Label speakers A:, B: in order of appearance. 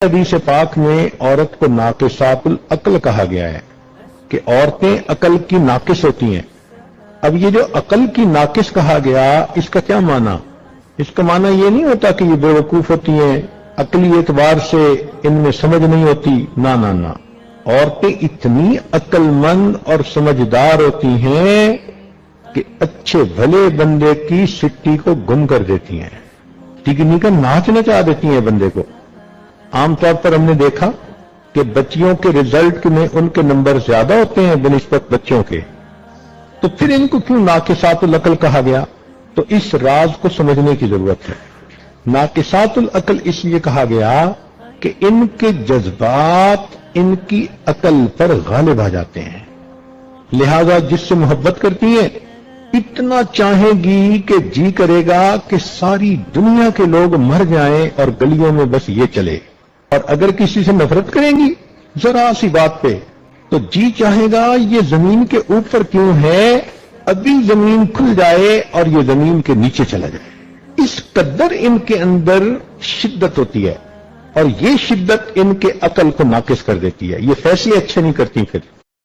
A: حدیث پاک میں عورت کو ناقصات العقل کہا گیا ہے کہ عورتیں عقل کی ناقص ہوتی ہیں۔ اب یہ جو عقل کی ناقص کہا گیا، اس کا کیا معنی؟ اس کا معنی یہ نہیں ہوتا کہ یہ بے وقوف ہوتی ہیں، عقلی اعتبار سے ان میں سمجھ نہیں ہوتی، نہ نہ نہ، عورتیں اتنی عقل مند اور سمجھدار ہوتی ہیں کہ اچھے بھلے بندے کی سٹی کو گم کر دیتی ہیں، ٹکنی کا ناچ نچا دیتی ہیں بندے کو۔ عام طور پر ہم نے دیکھا کہ بچیوں کے رزلٹ میں ان کے نمبر زیادہ ہوتے ہیں بنسبت بچوں کے، تو پھر ان کو کیوں ناقصات العقل کہا گیا؟ تو اس راز کو سمجھنے کی ضرورت ہے۔ ناقصات العقل اس لیے کہا گیا کہ ان کے جذبات ان کی عقل پر غالب آ جاتے ہیں، لہذا جس سے محبت کرتی ہیں اتنا چاہیں گی کہ جی کرے گا کہ ساری دنیا کے لوگ مر جائیں اور گلیوں میں بس یہ چلے، اور اگر کسی سے نفرت کریں گی ذرا سی بات پہ تو جی چاہے گا یہ زمین کے اوپر کیوں ہے، ابھی زمین کھل جائے اور یہ زمین کے نیچے چلا جائے۔ اس قدر ان کے اندر شدت ہوتی ہے، اور یہ شدت ان کے عقل کو ناقص کر دیتی ہے، یہ فیصلے اچھے نہیں کرتی پھر۔